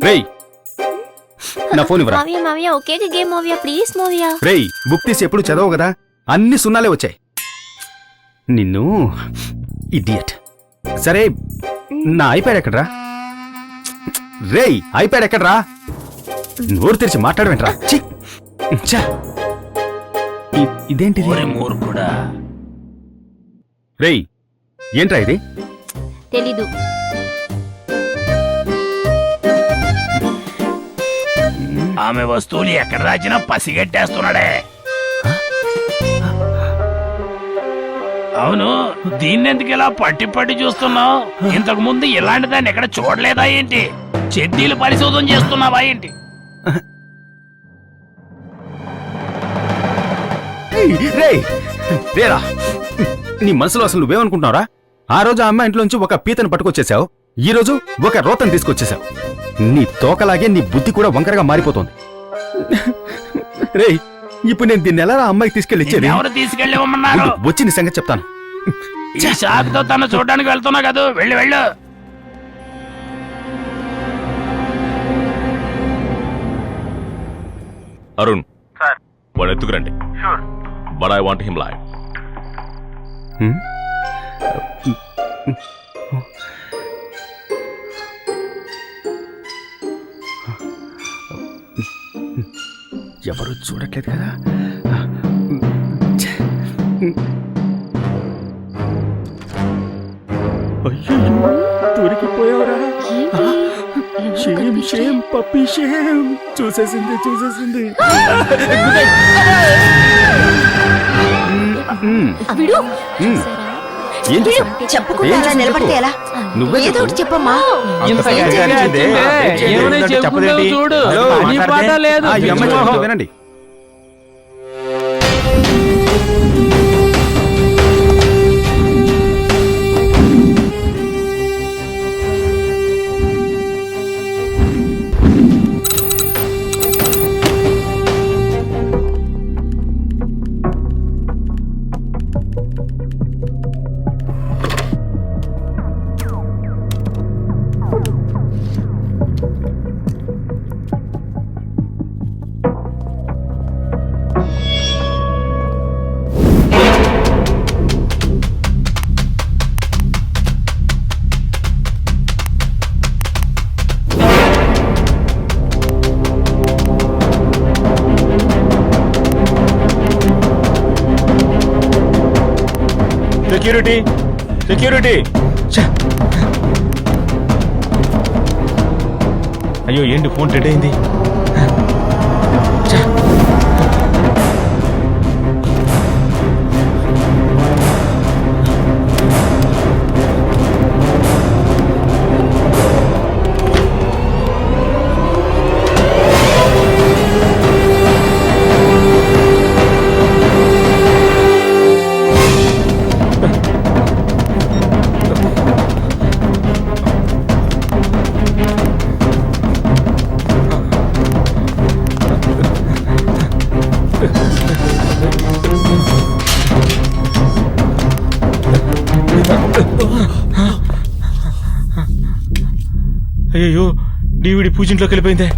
రేయ్ నా ఫోన్ ఇవ్వరా. మావయ్య మావయ్య ఒకే గేమ్ మావయ్య ప్లీజ్ మావయ్య. రేయ్ బుక్ తీసి ఎప్పుడు చదవవు కదా, అన్ని సున్నాలే వచ్చాయి. నిన్ను ఇడియట్. సరే నా ఐప్యాడ్ ఎక్కడ్రా? రేయ్ ఐప్యాడ్ ఎక్కడ్రా? నోరు తెరిచి మాట్లాడవేంట్రా? ఇదేంటిది? రేయ్ ఏంట్రా ఇది? తెలీదు. ఆమె వస్తువులు ఎక్కడ దాచినా పసిగట్టేస్తున్నాడే. అవును, దీన్నెందుకు ఇలా పట్టి పట్టి చూస్తున్నావు? ఇంతకు ముందు ఇలాంటి దాన్ని ఎక్కడ చూడలేదా ఏంటి? చెడ్డీలు పరిశోధన చేస్తున్నావా ఏంటి? రేరా, నీ మనసులో అసలు నువ్వేమనుకుంటున్నావురా? ఆ రోజు ఆ అమ్మాయి ఇంట్లోంచి ఒక పీతను పట్టుకొచ్చేసావు, ఈ రోజు ఒక రోతను తీసుకొచ్చేసావు. నీ తోకలాగే నీ బుద్ధి కూడా వంకరగా మారిపోతుంది. రేయ్ ఇప్పుడు నేను దీన్ని ఎలా అమ్మాయికి తీసుకెళ్ళి ఇచ్చేది? ఎవరు తీసుకెళ్ళివమ్మన్నారు? వచ్చి నీ సంగతి చెప్తాను. ఈ షాక్తో తను చూడడానికి వెళ్తున్నా కదా, వెళ్ళు వెళ్ళు. అరుణ్ సార్, వాడు ఎత్తుకురండి. But I want him live. ఎవరు చూడట్లేదు కదా. అయ్యో దొరికిపోయావరా. పప్పి చూసేసింది. ఏం చెప్పకుండా నిలబడితే ఎలా? నువ్వే ఏదో ఒకటి చెప్పమ్మా. వినండి. సెక్యూరిటీ. అయ్యో ఏంటి ఫోన్ డెడ్ అయింది? అయ్యో డివిడి పూజింట్లోకి వెళ్ళిపోయిందే.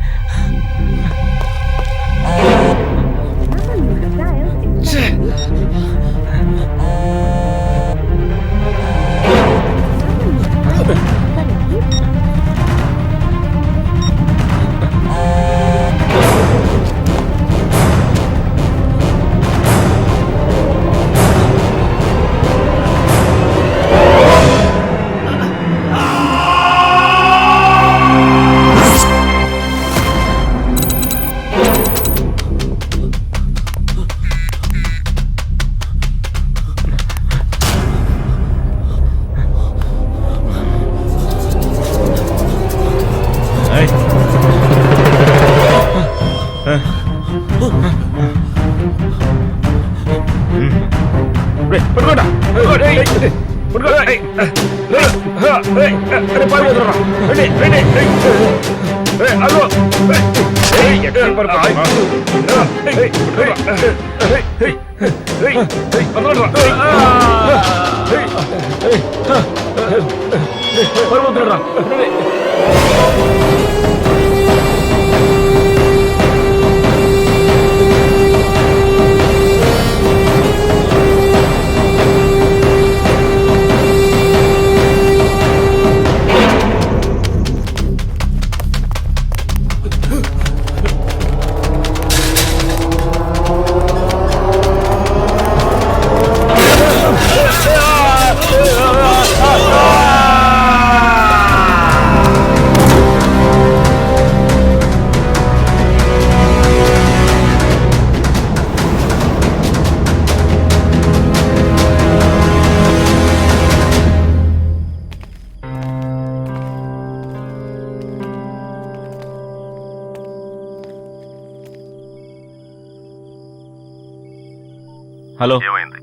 హలో ఏమైంది?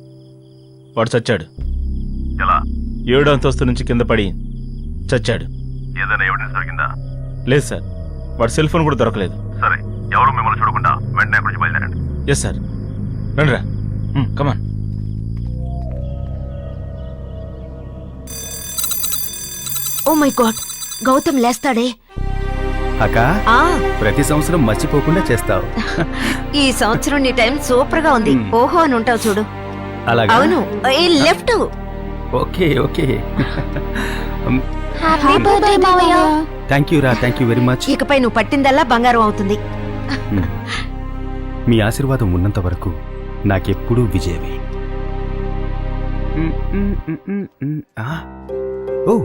వాడు చచ్చాడు. ఎలా? 7వ అంతస్తు నుంచి కింద పడి చచ్చాడు. ఏదైనా ఎవిడెన్స్ దొరికిందా? లేదు సార్, వాడి సెల్ ఫోన్ కూడా దొరకలేదు. సరే, ఎవరు మిమ్మల్ని చూడకుండా వెంటనే అక్కడి నుంచి బయలుదేరండి. Yes sir. రండిరా, come on. Oh my god, Gautam లేస్తాడే. అక్క ఆ ప్రతి సంవత్సరం మర్చిపోకుండా చేస్తావు. ఈ సంవత్సరం నీ టైం సూపర్ గా ఉంది. ఓహో అని ఉంటావు చూడు. అలాగా? అవును, ఈ left. Okay okay. Happy birthday మావయ్య. థ్యాంక్ యూ రా, థ్యాంక్ యూ వెరీ మచ్. ఇకపై నువ్వు పట్టిందల్లా బంగారం అవుతుంది. మీ ఆశీర్వాదం ఉన్నంత వరకు నాకెప్పుడూ విజయమే. ఓ,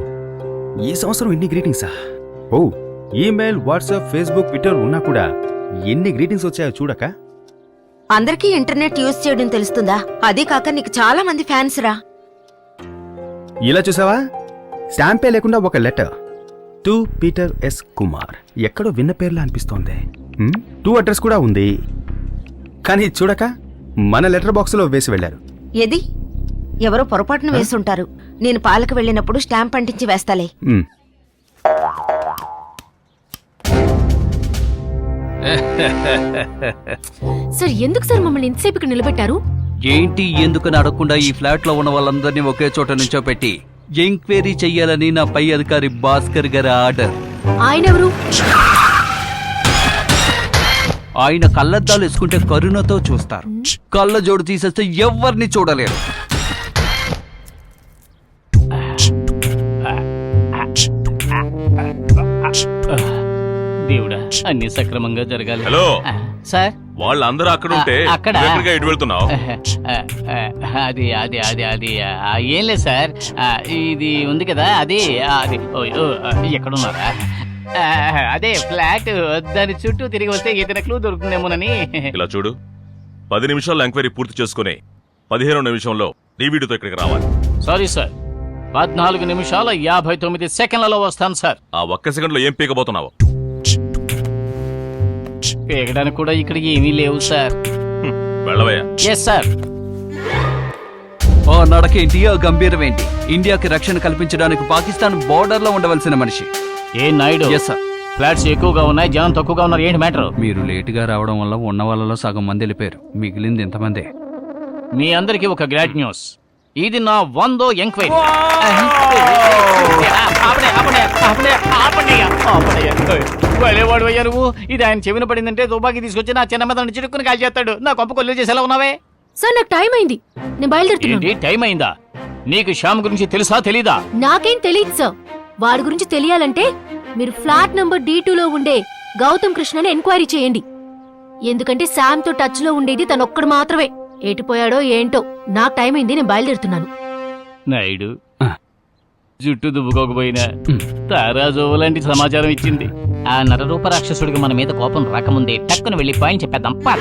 ఈ సంవత్సరం ఇన్ని గ్రీటింగ్సా? ఓ, ఈమెయిల్, వాట్సాప్, ఫేస్బుక్, ట్విట్టర్ ఉన్నా కూడా ఎన్ని గ్రీటింగ్స్ వచ్చాయో చూడక. అందరికీ ఇంటర్నెట్ యూజ్ చేయడం తెలుస్తుందా? అది కాక నీకు చాలా మంది ఫ్యాన్స్ రా. ఇలా చూసావా, స్టాంపే లేకుండా ఒక letter. To Peter S Kumar. ఎక్కడో విన్న పేర్లా అనిపిస్తోంది. టూ అడ్రస్ కూడా ఉంది, కానీ చూడక మన లెటర్ బాక్స్ లో వేసి వెళ్లారు. ఏది? ఎవరో పొరపాటున వేసుంటారు. నేను పాలకు వెళ్ళినప్పుడు స్టాంప్ అంటించి వేస్తాలే. సార్, ఎందుకు సార్ మమ్మల్ని ఇంతసేపు ఇక్కడ నిలబెట్టారు? ఏంటి ఎందుకని అడగకుండా ఈ ఫ్లాట్ లో ఉన్న వాళ్ళందరినీ ఒకే చోట నుంచోపెట్టి ఎంక్వైరీ చెయ్యాలని నా పై అధికారి భాస్కర్ గారి ఆర్డర్. ఆయన ఎవరు? ఆయన కళ్ళద్దాలు వేసుకుంటే కరుణతో చూస్తారు, కళ్ళ జోడు తీసేస్తే ఎవరిని చూడలేరు. దేవుడా, అన్ని సక్రమంగా జరగాలి. హలో, సార్, వాళ్ళందరూ అక్కడ ఉంటే అక్కడ నువ్వు ఎక్కడికి ఇటు వెళ్తున్నావు? అది అది అది అది ఏం లేదు సార్, ఇది ఉంది కదా, అది అది ఎక్కడున్నారా? అదే ఫ్లాట్, దాని చుట్టూ తిరిగి వస్తే ఏదైనా క్లూ దొరుకుతుందేమోనని. ఇలా చూడు, 10 నిమిషాల్లో ఎంక్వైరీ పూర్తి చేసుకుని 15వ నిమిషంలో నీ వీడియోతో ఇక్కడికి రావాలి. సారీ సార్, 14 నిమిషాల 59 సెకండ్లలో వస్తాను సార్. ఆ ఒక్క సెకండ్ లో ఏం పీకబోతున్నావు? పీకడానికి కూడా ఇక్కడ ఏమీ లేవు సార్. వెళ్ళవయ్యా. Yes sir. ఓ నడకేంటి, ఆ గంభీరం ఏంటి? ఇండియాకి రక్షణ కల్పించడానికి పాకిస్తాన్ బోర్డర్ లో ఉండవలసిన మనిషి. ఏ నాయుడు? Yes sir. ఫ్లాట్స్ ఎక్కువగా ఉన్నాయి, జనం తక్కువగా ఉన్నారు, ఏంటి మ్యాటర్? మీరు లేటుగా రావడం వల్ల ఉన్న వాళ్ళలో సగం మంది వెళ్ళిపోయారు, మిగిలింది ఎంతమంది? మీ అందరికీ ఒక గ్రేట్ న్యూస్. ఇది నా 100వ ఎంక్వైరీ. వాడు అయ్యా నువ్వు. ఇది ఆయన చెవిన పడిందంటే తుపాకీ తీసుకొచ్చి నా చిన్న మీద చిరుక్కుని కాల్ చేస్తాడు. నా కొంప కొల్లు చేసేలా ఉన్నావే. సార్, నాకు టైం అయింది, నేను బయలుదేరుతున్నాను. ఏంటి టైం అయిందా? నీకు శ్యామ్ గురించి తెలుసా తెలీదా? నాకేం తెలియదు సార్. వాడి గురించి తెలియాలంటే మీరు ఫ్లాట్ నంబర్ D2లో ఉండే గౌతమ్ కృష్ణని ఎంక్వైరీ చేయండి. ఎందుకంటే శామ్ తో టచ్ లో ఉండేది తనొక్కడు మాత్రమే. ఎటుపోయాడో ఏంటో. నాకు టైం అయింది, నేను బయలుదేరుతున్నాను. నాయుడు జుట్టు దువ్వుకోకపోయినా తారాజు లాంటి సమాచారం ఇచ్చింది. ఆ నరరూప రాక్షసుడికి మన మీద కోపం రాకముందే టక్కున వెళ్ళి పాయింట్ చెప్పేద్దాం. పద.